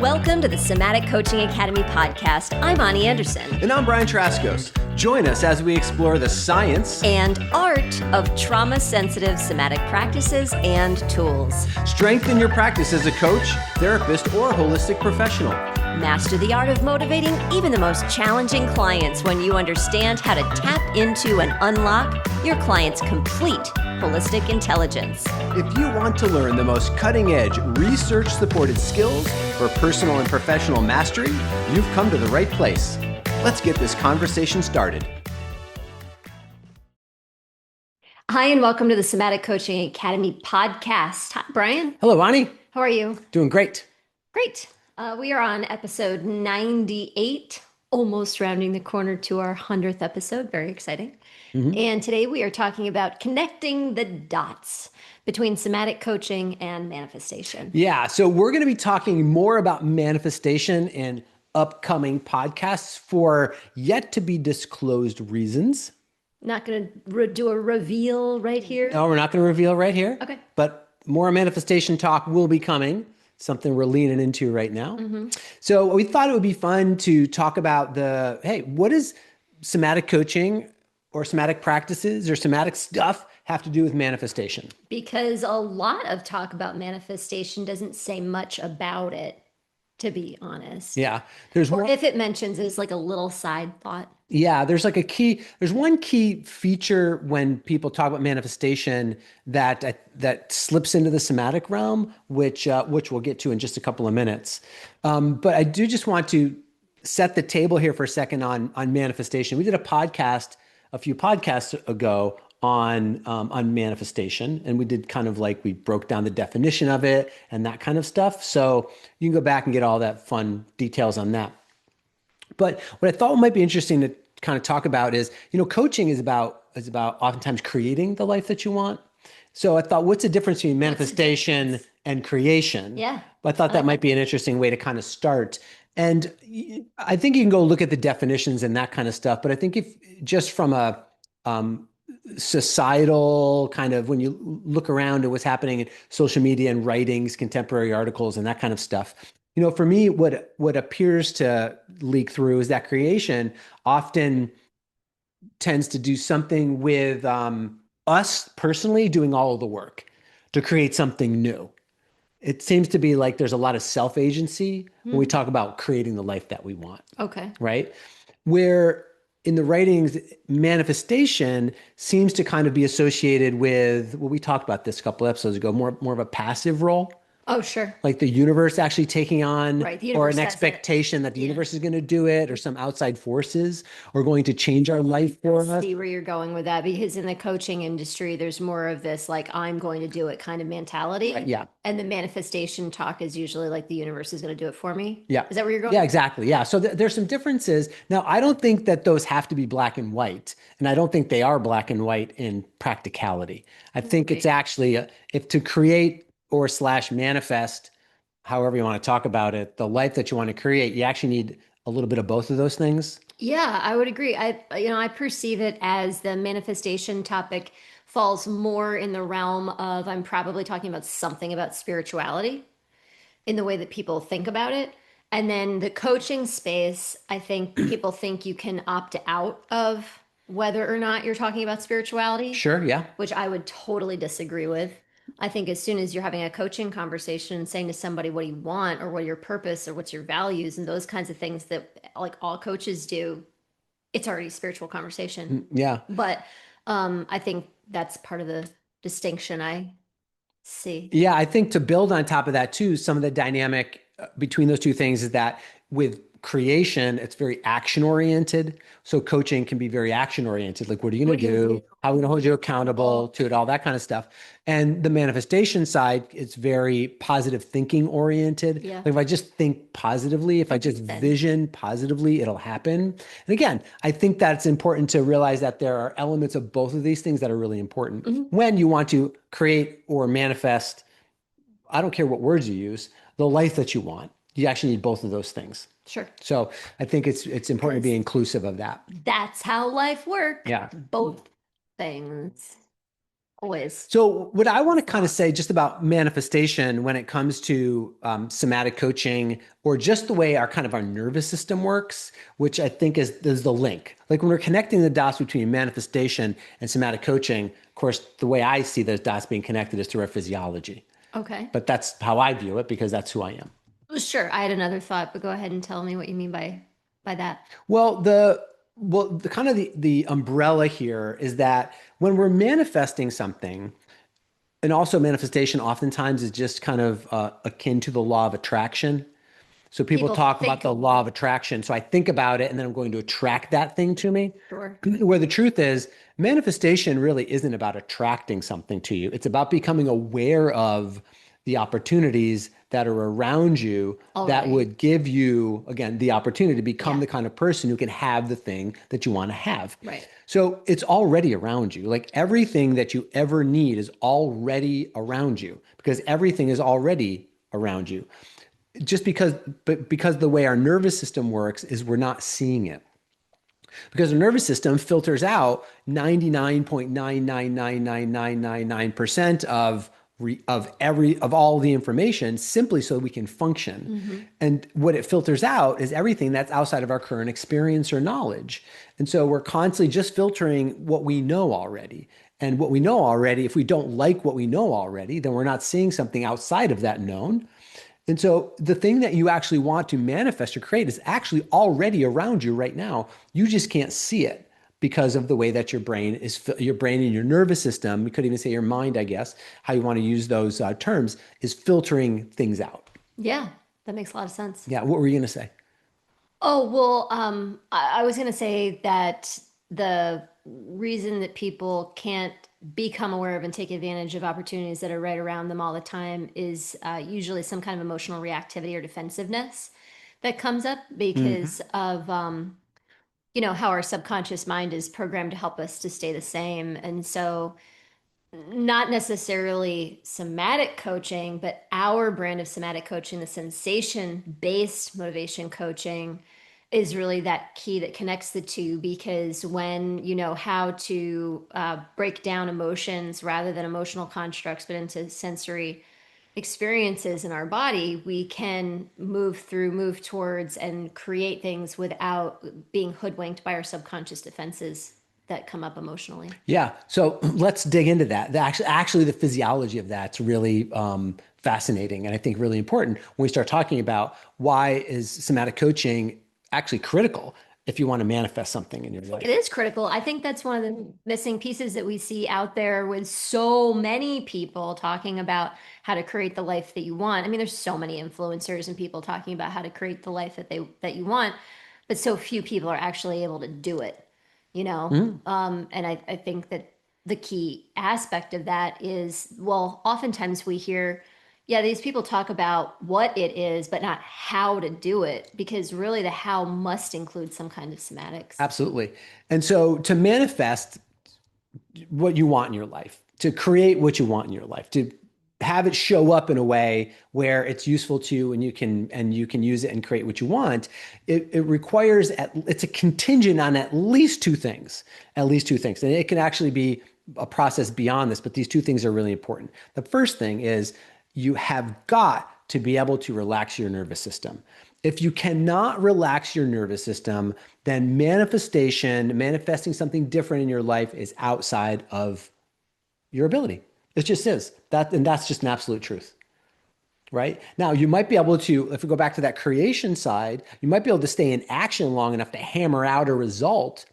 Welcome to the Somatic Coaching Academy podcast. I'm Ani Anderson. And I'm Brian Trzaskos. Join us as we explore the science and art of trauma-sensitive somatic practices and tools. Strengthen your practice as a coach, therapist, or holistic professional. Master the art of motivating even the most challenging clients when you understand how to tap into and unlock your client's complete holistic intelligence. If you want to learn the most cutting-edge, research-supported skills for personal and professional mastery, you've come to the right place. Let's get this conversation started. Hi, and welcome to the Somatic Coaching Academy podcast. Hi, Brian. Hello, Ani. How are you? Doing great. Great. We are on episode 98, almost rounding the corner to our 100th episode. Very exciting. And today we are talking about connecting the dots between somatic coaching and manifestation. Yeah, so we're going to be talking more about manifestation in upcoming podcasts for yet to be disclosed reasons. Not going to do a reveal right here? No, we're not going to reveal right here. Okay. But more manifestation talk will be coming, something we're leaning into right now. So we thought it would be fun to talk about what is somatic coaching or somatic practices or somatic stuff have to do with manifestation? Because a lot of talk about manifestation doesn't say much about it, to be honest. Yeah. Or if it mentions it, it's like a little side thought. Yeah, there's one key feature when people talk about manifestation that slips into the somatic realm, which we'll get to in just a couple of minutes. But I do just want to set the table here for a second on manifestation. We did a few podcasts ago on manifestation, and we did we broke down the definition of it and that kind of stuff. So you can go back and get all that fun details on that. But what I thought might be interesting to kind of talk about is, coaching is about oftentimes creating the life that you want. So I thought, what's the difference between manifestation and creation? Yeah. But I thought that might be an interesting way to kind of start. And I think you can go look at the definitions and that kind of stuff. But I think if just from a societal kind of, when you look around at what's happening in social media and writings, contemporary articles and that kind of stuff, for me, what appears to leak through is that creation often tends to do something with us personally doing all of the work to create something new. It seems to be like there's a lot of self-agency when we talk about creating the life that we want. Okay. Right? Where in the writings, manifestation seems to kind of be associated with, we talked about this a couple episodes ago, more of a passive role. Oh, sure. Like the universe actually taking on, or an expectation that the universe is going to do it, or some outside forces are going to change our life for us. I see where you're going with that, because in the coaching industry, there's more of this, I'm going to do it kind of mentality. Yeah. And the manifestation talk is usually like the universe is going to do it for me. Yeah. Is that where you're going? Yeah, exactly. Yeah. So there's some differences. Now, I don't think that those have to be black and white. And I don't think they are black and white in practicality. I think it's actually, if to create or / manifest, however you want to talk about it, the life that you want to create, you actually need a little bit of both of those things. Yeah, I would agree. I perceive it as the manifestation topic falls more in the realm of, I'm probably talking about something about spirituality in the way that people think about it. And then the coaching space, I think people think you can opt out of whether or not you're talking about spirituality. Sure, yeah. Which I would totally disagree with. I think as soon as you're having a coaching conversation and saying to somebody what do you want or what your purpose or what's your values and those kinds of things that like all coaches do, it's already a spiritual conversation. Yeah. But I think that's part of the distinction I see. Yeah, I think to build on top of that too, some of the dynamic between those two things is that with creation, it's very action oriented. So coaching can be very action oriented. Like, what are you going to do? How are we going to hold you accountable to it? All that kind of stuff. And the manifestation side, it's very positive thinking oriented. Yeah. Like if I just think positively, if I just vision positively, it'll happen. And again, I think that's important to realize that there are elements of both of these things that are really important when you want to create or manifest. I don't care what words you use, the life that you want. You actually need both of those things. Sure. So I think it's important to be inclusive of that. That's how life works. Yeah. Both things. Always. So, what I want to It's kind of not. say just about manifestation when it comes to somatic coaching, or just the way our kind of our nervous system works, which I think is the link. Like when we're connecting the dots between manifestation and somatic coaching, of course, the way I see those dots being connected is through our physiology. Okay. But that's how I view it because that's who I am. Well, sure. I had another thought, but go ahead and tell me what you mean by that. Well, the kind of the umbrella here is that when we're manifesting something, and also manifestation oftentimes is just kind of akin to the law of attraction. So people People talk about think, the law of attraction. So I think about it and then I'm going to attract that thing to me. sure. Where the truth is, manifestation really isn't about attracting something to you. It's about becoming aware of the opportunities that are around you that Already. would give you, again, the opportunity to become Yeah. the kind of person who can have the thing that you want to have. Right. So it's already around you. Like everything that you ever need is already around you because everything is already around you. Just because, but because the way our nervous system works is we're not seeing it because the nervous system filters out 99.9999999% of all the information simply so we can function. Hmm. And what it filters out is everything that's outside of our current experience or knowledge. And so we're constantly just filtering what we know already. And what we know already, if we don't like what we know already, then we're not seeing something outside of that known. And so the thing that you actually want to manifest or create is actually already around you right now. You just can't see it because of the way that your brain and your nervous system, we could even say your mind, I guess, how you want to use those terms, is filtering things out. Yeah, that makes a lot of sense. Yeah, what were you going to say? Oh, well, I was going to say that the reason that people can't become aware of and take advantage of opportunities that are right around them all the time is usually some kind of emotional reactivity or defensiveness that comes up because Mhm. of, how our subconscious mind is programmed to help us to stay the same. And so not necessarily somatic coaching, but our brand of somatic coaching, the sensation based motivation coaching, is really that key that connects the two because when you know how to break down emotions rather than emotional constructs, but into sensory experiences in our body, we can move towards, and create things without being hoodwinked by our subconscious defenses that come up emotionally. Yeah. So let's dig into that. Actually, the physiology of that's really fascinating and I think really important when we start talking about why is somatic coaching actually critical if you want to manifest something in your It life. is critical. I think that's one of the missing pieces that we see out there with so many people talking about how to create the life that you want. I mean, there's so many influencers and people talking about how to create the life that you want, but so few people are actually able to do it, you know? Mhm. And I think that the key aspect of that is, well, oftentimes we hear, yeah, these people talk about what it is, but not how to do it, because really the how must include some kind of somatics. Absolutely. And so to manifest what you want in your life, to create what you want in your life, to have it show up in a way where it's useful to you and you can use it and create what you want, it requires it's a contingent on at least two things. And it can actually be a process beyond this, but these two things are really important. The first thing is you have got to be able to relax your nervous system. If you cannot relax your nervous system, then manifesting something different in your life is outside of your ability. It just is. And that's just an absolute truth. Right now, you might be able to, if we go back to that creation side, you might be able to stay in action long enough to hammer out a result.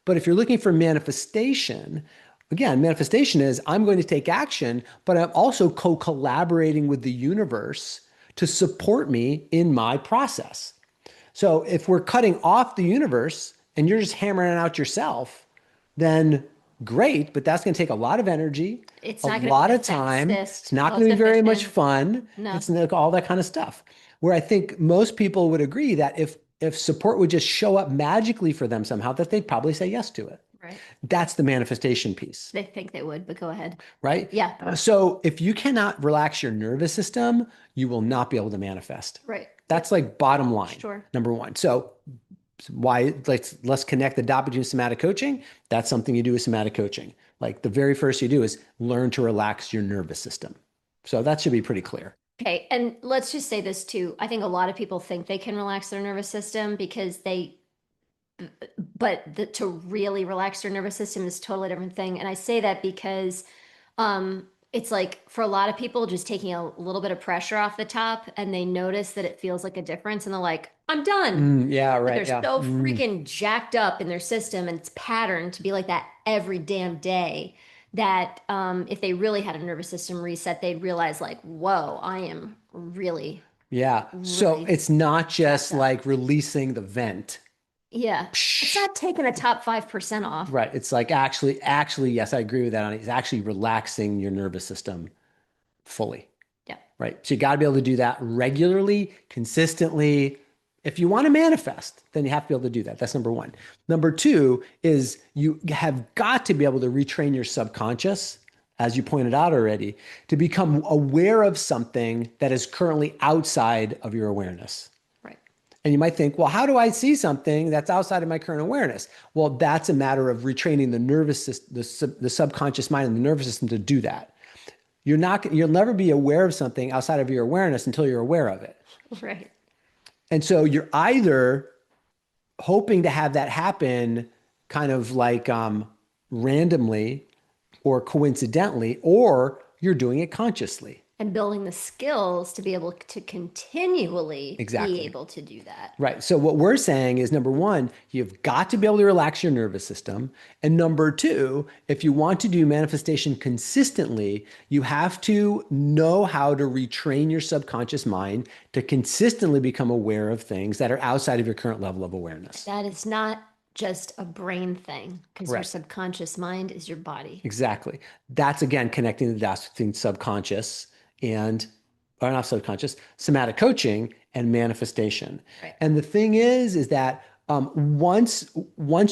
But if you're looking for manifestation, again, manifestation is I'm going to take action, but I'm also co collaborating with the universe to support me in my process. So if we're cutting off the universe and you're just hammering it out yourself, then great, but that's going to take a lot of energy, It's a not going to be lot the of time. It's fastest, not going most to be very much efficient. fun. No, It's all that kind of stuff. Where I think most people would agree that if support would just show up magically for them somehow, that they'd probably say yes to it. right. That's the manifestation piece, They think they would, but go ahead. right? Yeah, So if you cannot relax your nervous system, you will not be able to manifest. right. That's Yep, like bottom line, sure. number one. So why let's connect the dot between somatic coaching. That's something you do with somatic coaching. Like the very first you do is learn to relax your nervous system. So that should be pretty clear. Okay, and let's just say this too. I think a lot of people think they can relax their nervous system because to really relax their nervous system is a totally different thing. And I say that because it's like for a lot of people, just taking a little bit of pressure off the top and they notice that it feels like a difference and they're like, I'm done. Yeah, But right. they're Yeah. so freaking jacked up in their system and it's patterned to be like that every damn day that if they really had a nervous system reset, they'd realize like, whoa, I am really, Yeah. So really it's not jacked just up. like releasing the vent. Yeah. It's Psh, not taking the top 5% off. right. It's like actually, yes, I agree with that. It's actually relaxing your nervous system fully. Yeah. Right. So you got to be able to do that regularly, consistently. If you want to manifest, then you have to be able to do that. That's number one. Number two is you have got to be able to retrain your subconscious, as you pointed out already, to become aware of something that is currently outside of your awareness. Right. And you might think, well, how do I see something that's outside of my current awareness? Well, that's a matter of retraining the nervous system, the subconscious mind and the nervous system to do that. You'll never be aware of something outside of your awareness until you're aware of it. Right. And so you're either hoping to have that happen kind of like randomly or coincidentally, or you're doing it consciously. And building the skills to be able to continually be Exactly. able to do that. Right. So what we're saying is number one, you've got to be able to relax your nervous system. And number two, if you want to do manifestation consistently, you have to know how to retrain your subconscious mind to consistently become aware of things that are outside of your current level of awareness. That is not just a brain thing because your Correct. subconscious mind is your body. Exactly. That's again connecting the dots between subconscious and, or not subconscious, somatic coaching and manifestation. Right. And the thing is that once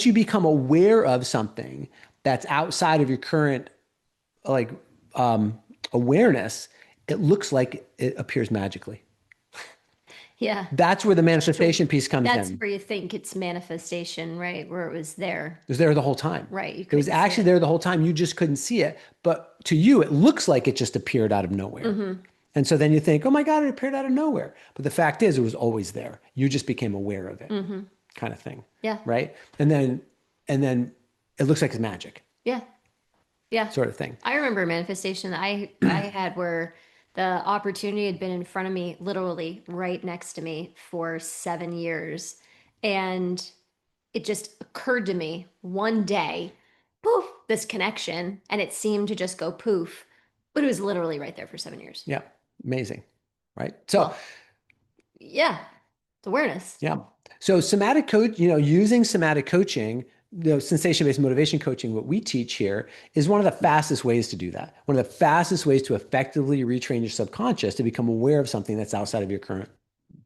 you become aware of something that's outside of your current like awareness, it looks like it appears magically. Yeah. That's where the manifestation piece comes That's in. where you think it's manifestation, right? Where it was there. It was there the whole time. Right. You It was couldn't see actually it. there the whole time. You just couldn't see it. But to you, it looks like it just appeared out of nowhere. Mm-hmm. And so then you think, oh my God, it appeared out of nowhere. But the fact is, it was always there. You just became aware of it, Mm-hmm. kind of thing. Yeah. Right. And then it looks like it's magic, Yeah. Yeah. sort of thing. I remember a manifestation that I had where the opportunity had been in front of me, literally right next to me for 7 years. And it just occurred to me one day, poof, this connection. And it seemed to just go poof. But it was literally right there for 7 years. Yeah. Amazing. Right. So Well, yeah, it's awareness. yeah. So somatic coach, using somatic coaching, sensation-based motivation coaching, what we teach here is one of the fastest ways to do that. One of the fastest ways to effectively retrain your subconscious to become aware of something that's outside of your current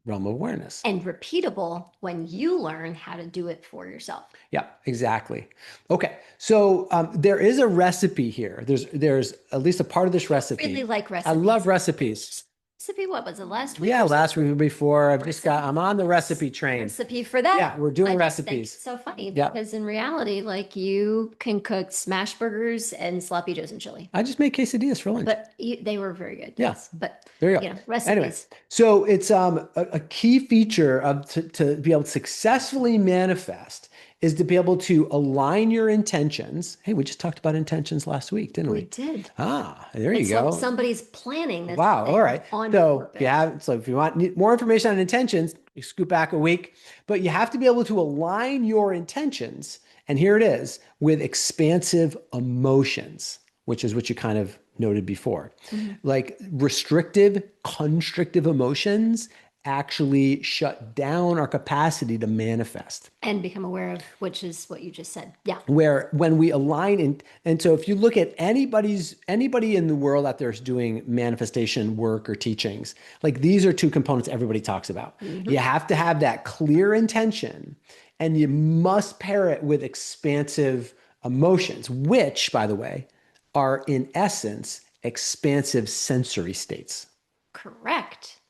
realm of awareness. And repeatable when you learn how to do it for yourself. Yeah, exactly. Okay, so there is a recipe here. There's at least a part of this recipe. Really like I recipes. love recipes. Recipe, what was it last week? Yeah, or so? last week or before, I'm on the recipe train. Recipe for that. Yeah, we're doing I just think recipes. it's so funny Yeah. because in reality, like you can cook smash burgers and sloppy joes and chili, I just made quesadillas for lunch. but they were very good. Yeah. Yes, but There you go. recipes. Anyway, so it's a key feature of to be able to successfully manifest is to be able to align your intentions. Hey, we just talked about intentions last week, didn't We we? did. Ah, there you It's go. like somebody's planning this Wow. thing All right. on So purpose. if you want more information on intentions, you scoot back a week, but you have to be able to align your intentions. And here it is with expansive emotions, which is what you kind of noted before. Mm-hmm. Like restrictive, constrictive emotions actually shut down our capacity to manifest. And become aware of, which is what you just said. Yeah. Where when we align and so if you look at anybody in the world out there is doing manifestation work or teachings, like these are two components everybody talks about. Mm-hmm. You have to have that clear intention and you must pair it with expansive emotions, which by the way are in essence expansive sensory states. Correct.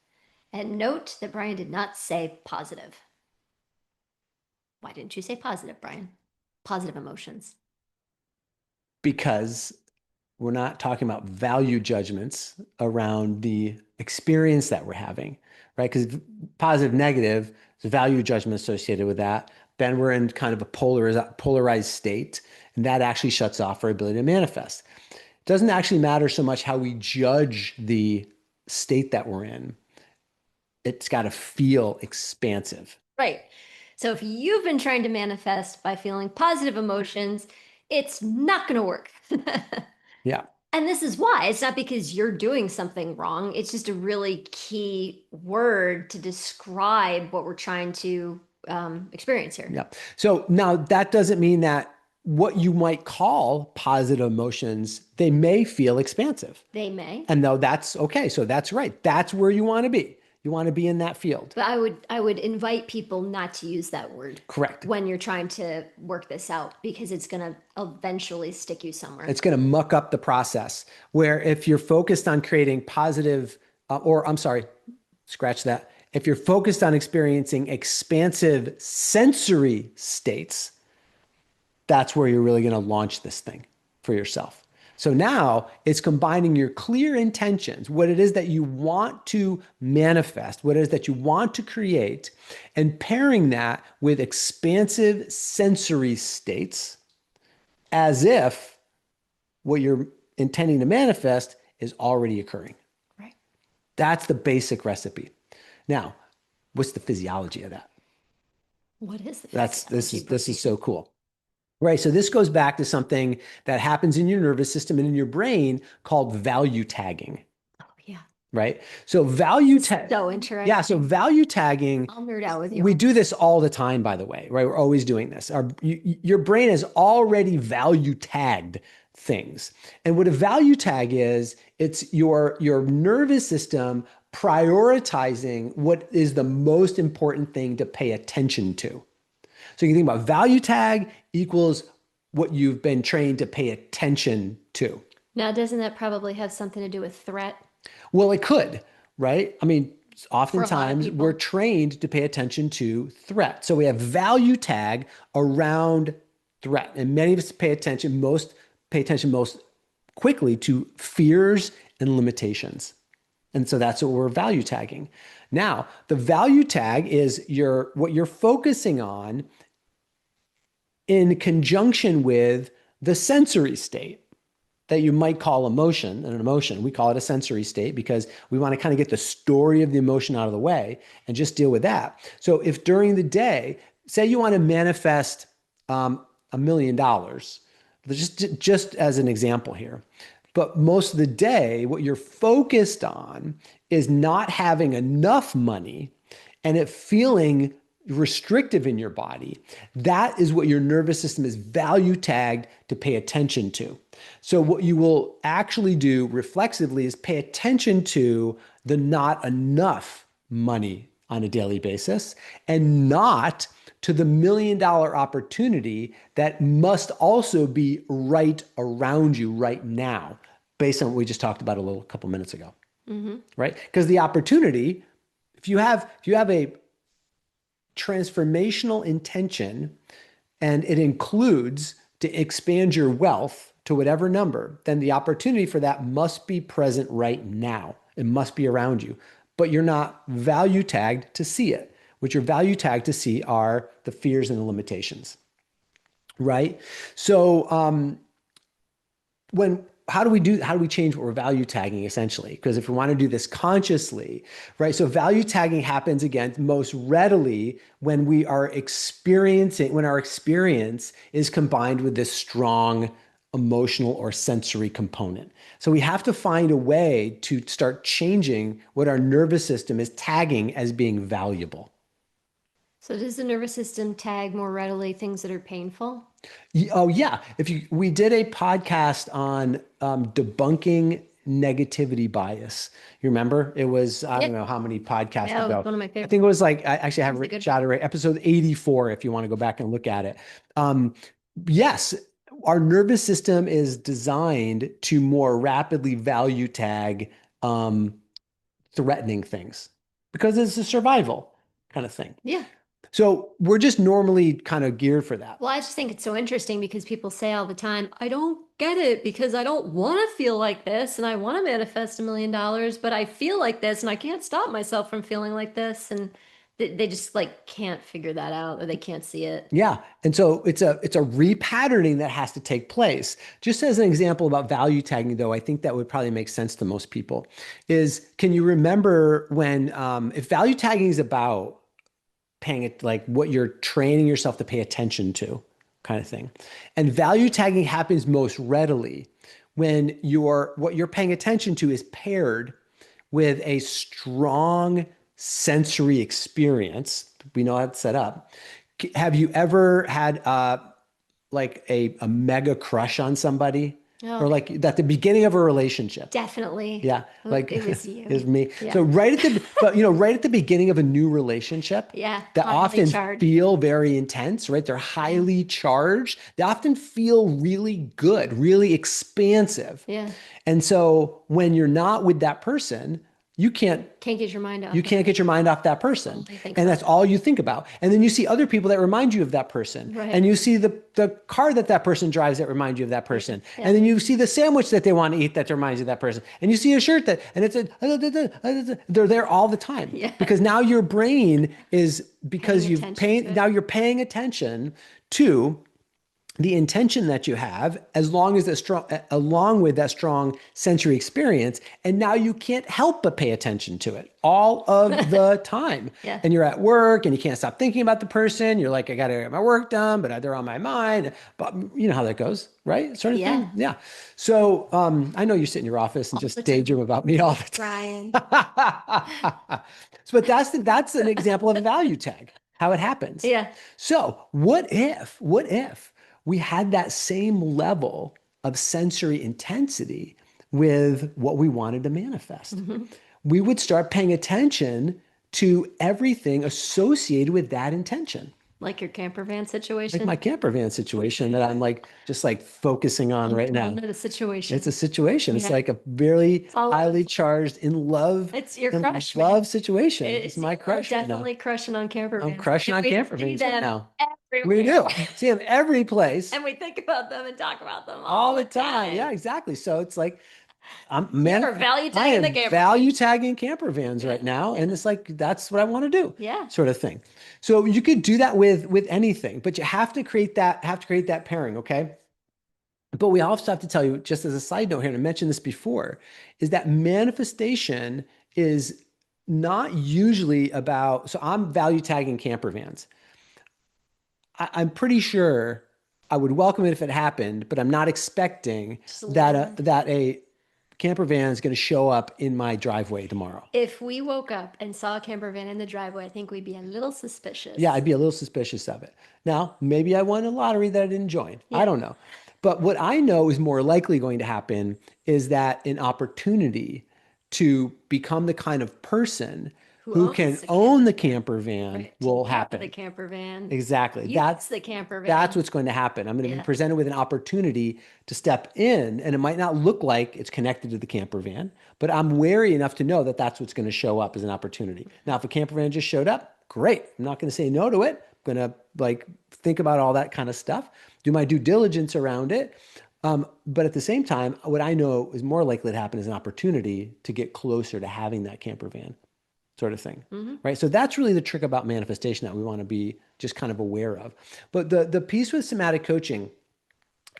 And note that Brian did not say positive. Why didn't you say positive, Brian? Positive emotions. because we're not talking about value judgments around the experience that we're having, right? Because positive, negative, there's a value judgment associated with that. Then we're in kind of a polarized state, and that actually shuts off our ability to manifest. It doesn't actually matter so much how we judge the state that we're in. It's got to feel expansive. Right. So if you've been trying to manifest by feeling positive emotions, it's not going to work. Yeah. And this is why. It's not because you're doing something wrong. It's just a really key word to describe what we're trying to experience here. Yeah. So now that doesn't mean that what you might call positive emotions, they may feel expansive. They may. And though that's okay. So that's right. That's where you want to be. You want to be in that field. But I would invite people not to use that word Correct. when you're trying to work this out because it's going to eventually stick you somewhere. It's going to muck up the process. Where if you're focused on creating positive, or I'm sorry, scratch that. If you're focused on experiencing expansive sensory states, that's where you're really going to launch this thing for yourself. So now it's combining your clear intentions, what it is that you want to manifest, what it is that you want to create, and pairing that with expansive sensory states as if what you're intending to manifest is already occurring. Right. That's the basic recipe. Now, what's the physiology of that? What is the That's physiology, this is Brittany? so cool. Right. So this goes back to something that happens in your nervous system and in your brain called value tagging. Oh, yeah. Right. So value tag. So Yeah. So interesting. value tagging, I'll nerd out with you we on do this. this all the time, by the way, right? We're always doing this. Your brain has already value tagged things. And what a value tag is, it's your nervous system prioritizing what is the most important thing to pay attention to. So you think about value tag equals what you've been trained to pay attention to. Now, doesn't that probably have something to do with threat Well, it could, right? I mean, for a lot of oftentimes we're people? trained to pay attention to threat. So we have value tag around threat. And many of us pay attention most quickly to fears and limitations. And so that's what we're value tagging. Now, the value tag is what you're focusing on in conjunction with the sensory state that you might call emotion, an emotion. We call it a sensory state because we want to kind of get the story of the emotion out of the way and just deal with that. So if during the day, say you want to manifest $1 million, just as an example here, but most of the day, what you're focused on is not having enough money and it feeling restrictive in your body. That is what your nervous system is value tagged to pay attention to. So, what you will actually do reflexively is pay attention to the not enough money on a daily basis and not to the $1 million opportunity that must also be right around you right now, based on what we just talked about a couple minutes ago. Mm-hmm. Right? Because the opportunity, if you have a transformational intention and it includes to expand your wealth to whatever number, then the opportunity for that must be present right now. It must be around you, but you're not value tagged to see it. What you're value tagged to see are the fears and the limitations, right? So, when how do we change what we're value tagging essentially? Because if we want to do this consciously, right? So value tagging happens again most readily when our experience is combined with this strong emotional or sensory component. So we have to find a way to start changing what our nervous system is tagging as being valuable. So does the nervous system tag more readily things that are painful? Oh yeah, we did a podcast on debunking negativity bias. You remember? It was I don't Yep. know how many podcasts That was ago. one of my I favorite. think it was like I actually That have was a it good one. shot right episode 84 if you want to go back and look at it. Um, yes, our nervous system is designed to more rapidly value tag um, threatening things because it's a survival kind of thing. Yeah. So we're just normally kind of geared for that. Well, I just think it's so interesting because people say all the time, I don't get it because I don't want to feel like this and I want to manifest $1 million, but I feel like this and I can't stop myself from feeling like this. And they just like can't figure that out or they can't see it. Yeah. And so it's a repatterning that has to take place. Just as an example about value tagging, though, I think that would probably make sense to most people is can you remember when if value tagging is about paying it like what you're training yourself to pay attention to kind of thing. And value tagging happens most readily when what you're paying attention to is paired with a strong sensory experience. We know how it's set up. Have you ever had like a mega crush on somebody? Or Oh, like at the beginning of a relationship? definitely. Yeah, like It was you. is me. Yeah. So but right at the beginning of a new relationship Yeah. that Highly often charged. feel very intense, right? They're Yeah. highly charged. They often feel really good, really expansive. Yeah. And so when you're not with that person, you can't Can't get your mind you off of can't it. get your mind off that person. Only think And about that's all you think about. And then you see other people that remind you of that person. it. Right. And you see the car that person drives that reminds you of that person. Yeah. And then you see the sandwich that they want to eat that reminds you of that person. And you see a shirt and they're there all the time. Yeah. Because now your brain is, because Paying attention to it. now you're paying attention to the intention that you have along with that strong sensory experience, and now you can't help but pay attention to it all of the time. Yeah. And you're at work and you can't stop thinking about the person. You're like, I gotta get my work done, but they're on my mind. But you know how that goes, right? Sort of Yeah. thing. Yeah. So I know you sit in your office and All just the daydream time. about me all the Brian. time. So, but that's an example of a value tag, how it happens. Yeah. So what if we had that same level of sensory intensity with what we wanted to manifest? Hmm. We would start paying attention to everything associated with that intention. Like your camper van Like situation. my camper van situation that I'm like just like focusing on I'm right calling now. it a It's situation. a situation. It's Yeah. like a very It's all highly charged it's your in crush, man. love situation. It's my We're crush right now. definitely crushing on camper I'm vans. crushing And on we camper see vans right them now. We everywhere. do. See them every place And we think about them and talk about them all all the the time. time. Yeah, exactly. So it's like You're value I tagging the am camper van. value tagging camper vans Yeah. right now, Yeah. and it's like that's what I want to do, Yeah. sort of thing. So you could do that with anything, but you have to create that pairing, okay? But we also have to tell you, just as a side note here, and I mentioned this before, is that manifestation is not usually about. So I'm value tagging camper vans. I'm pretty sure I would welcome it if it happened, but I'm not expecting Just a that little. a camper van is going to show up in my driveway tomorrow. If we woke up and saw a camper van in the driveway, I think we'd be a little Yeah, suspicious. I'd be a little suspicious of it. Now, maybe I won a lottery that I didn't join. I Yeah. don't know. But what I know is more likely going to happen is that an opportunity to become the kind of person Who who can owns the own camper the van? camper van Right. will Take care of the happen. camper van. Exactly. Use the camper That's van. what's going to happen. I'm going to be Yeah. presented with an opportunity to step in, and it might not look like it's connected to the camper van, but I'm wary enough to know that that's what's going to show up as an opportunity. Now, if a camper van just showed up, great. I'm not going to say no to it. I'm going to like think about all that kind of stuff, do my due diligence around it. But at the same time, what I know is more likely to happen is an opportunity to get closer to having that camper van, sort of thing. Hmm. Right. So that's really the trick about manifestation that we want to be just kind of aware of. But the piece with somatic coaching,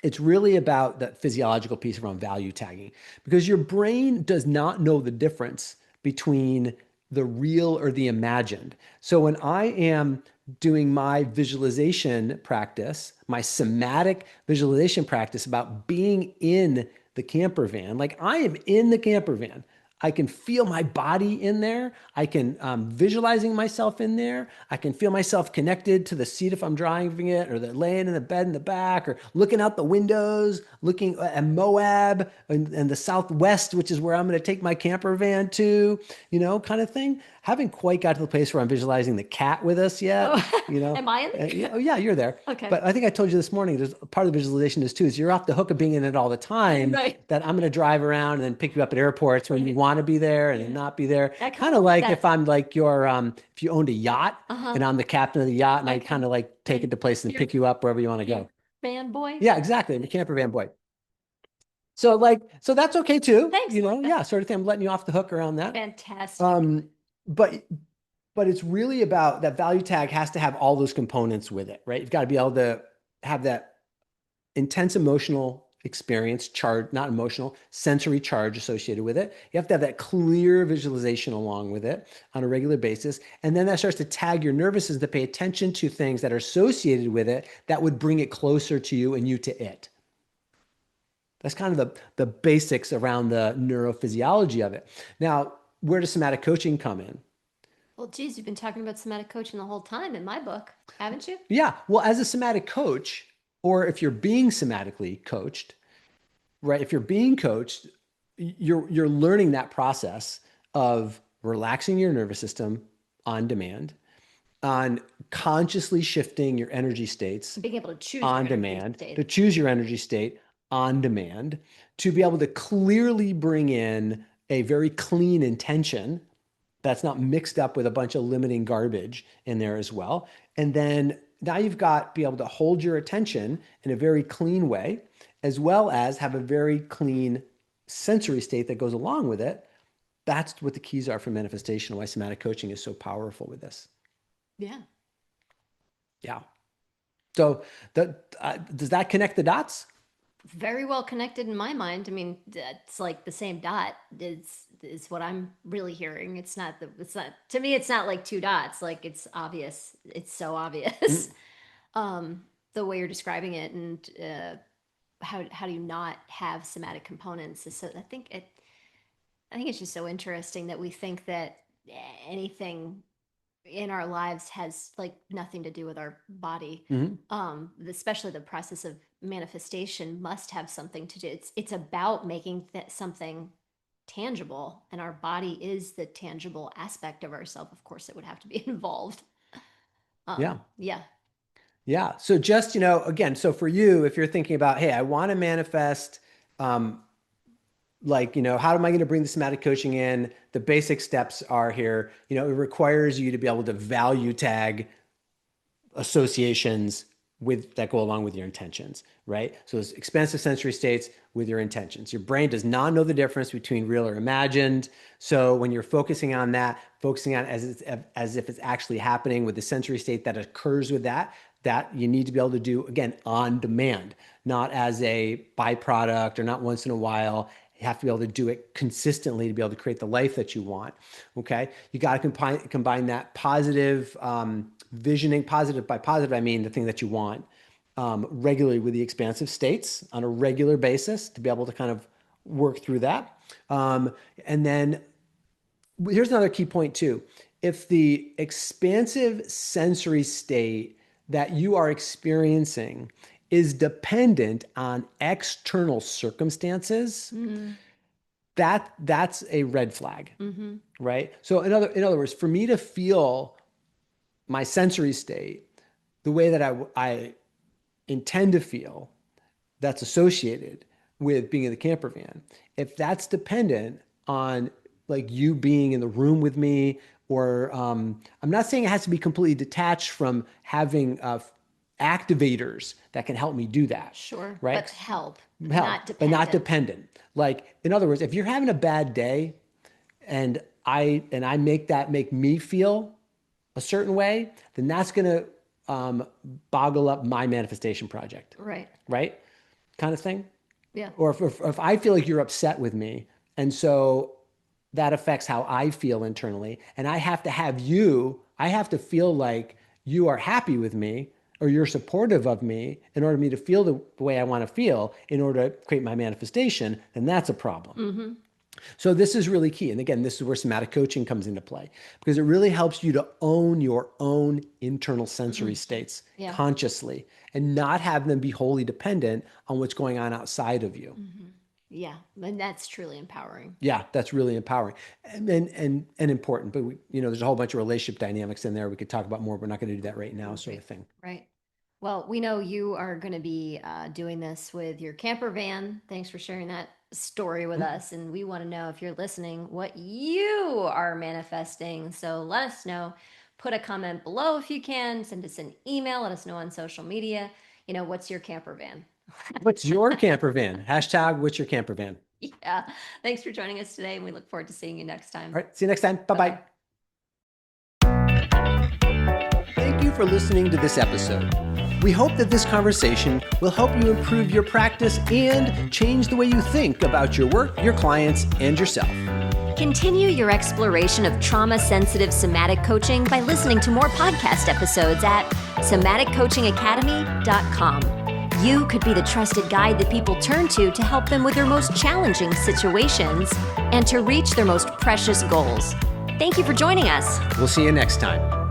it's really about that physiological piece around value tagging, because your brain does not know the difference between the real or the imagined. So when I am doing my visualization practice, my somatic visualization practice about being in the camper van, like I am in the camper van. I can feel my body in there. I can visualizing myself in there. I can feel myself connected to the seat if I'm driving it, or the laying in the bed in the back, or looking out the windows, looking at Moab and the Southwest, which is where I'm going to take my camper van to, kind of thing. Haven't quite got to the place where I'm visualizing the cat with us yet, Oh, you know. am I in Yeah, the? oh yeah, you're there. Okay. But I think I told you this morning, there's part of the visualization is too, is you're off the hook of being in it all the time, Right. that I'm going to drive around and then pick you up at airports when you want want to be there and then Yeah. not be there. I kind Kind of of like like if that. I'm like your if you owned a yacht Uh-huh. and I'm the captain of the yacht and I Like kind of like take a it to places and camp, pick you up wherever you want to camp go. fan boy. Yeah, exactly. I'm a camper van boy. So like, so that's okay too, Thanks. yeah, sort of thing. I'm letting you off the hook around that. Fantastic. Um, but it's really about that value tag has to have all those components with it, right? You've got to be able to have that intense emotional experience, charge, not emotional, sensory charge associated with it. You have to have that clear visualization along with it on a regular basis. And then that starts to tag your nervous system to pay attention to things that are associated with it that would bring it closer to you and you to it. That's kind of the basics around the neurophysiology of it. Now, where does somatic coaching come in? Well, geez, you've been talking about somatic coaching the whole time in my book, haven't you? Yeah, well, as a somatic coach, or if you're being somatically coached, right? If you're being coached, you're learning that process of relaxing your nervous system on demand, on consciously shifting your energy states Being able to choose your on energy demand, to state. choose your energy state on demand, to be able to clearly bring in a very clean intention that's not mixed up with a bunch of limiting garbage in there as well. And then now you've got be able to hold your attention in a very clean way, as well as have a very clean sensory state that goes along with it. That's what the keys are for manifestation, why somatic coaching is so powerful with this. Yeah. Yeah. So does that connect the dots? Very well connected in my mind. I mean, it's like the same dot is what I'm really hearing. It's not to me it's not like two dots. Like it's obvious. It's so obvious. Mm, The way you're describing it and how do you not have somatic components is so I think it's just so interesting that we think that anything in our lives has like nothing to do with our body. mhm. Especially the process of manifestation must have something to do. It's about making something tangible, and our body is the tangible aspect of ourself. Of course, it would have to be involved. Yeah. Yeah, Yeah. So just, again, so for you, if you're thinking about, hey, I want to manifest, um, like, how am I going to bring the somatic coaching in? The basic steps are here. It requires you to be able to value tag associations with that go along with your intentions, right? So it's expansive sensory states with your intentions. Your brain does not know the difference between real or imagined. So when you're focusing on that, focusing on as if it's actually happening with the sensory state that occurs with that you need to be able to do again on demand, not as a byproduct or not once in a while. You have to be able to do it consistently to be able to create the life that you want. Okay. You got to combine that positive visioning, positive by positive, I mean the thing that you want regularly with the expansive states on a regular basis to be able to kind of work through that. And then here's another key point too. If the expansive sensory state that you are experiencing is dependent on external circumstances, mm-hmm. that's a red flag, Mm-hmm. right? So in other words, for me to feel my sensory state the way that I intend to feel that's associated with being in the camper van, if that's dependent on like you being in the room with me, or I'm not saying it has to be completely detached from having activators that can help me do that, Sure, right? but help, Help, not but not dependent. dependent. Like in other words, if you're having a bad day and I make me feel a certain way, then that's going to boggle up my manifestation project, Right. right? Kind of thing. Yeah. Or if I feel like you're upset with me, and so that affects how I feel internally, and I have to feel like you are happy with me or you're supportive of me in order for me to feel the way I want to feel in order to create my manifestation, then that's a problem. Mm-hmm. So this is really key. And again, this is where somatic coaching comes into play because it really helps you to own your own internal sensory states Yeah. consciously and not have them be wholly dependent on what's going on outside of you. Mm-hmm. Yeah, and that's truly empowering. Yeah, that's really empowering and important. But there's a whole bunch of relationship dynamics in there we could talk about more. We're not going to do that right now, sort Right. of thing. Right. Well, we know you are going to be doing this with your camper van. Thanks for sharing that story with us, and we want to know, if you're listening, what you are manifesting. So let us know. Put a comment below if you can. Send us an email. Let us know on social media. What's your camper van? What's your camper van? Hashtag what's your camper van? Yeah. Thanks for joining us today, and we look forward to seeing you next time. All right. See you next time. Bye-bye. Bye-bye. Thank you for listening to this episode. We hope that this conversation will help you improve your practice and change the way you think about your work, your clients, and yourself. Continue your exploration of trauma-sensitive somatic coaching by listening to more podcast episodes at somaticcoachingacademy.com. You could be the trusted guide that people turn to help them with their most challenging situations and to reach their most precious goals. Thank you for joining us. We'll see you next time.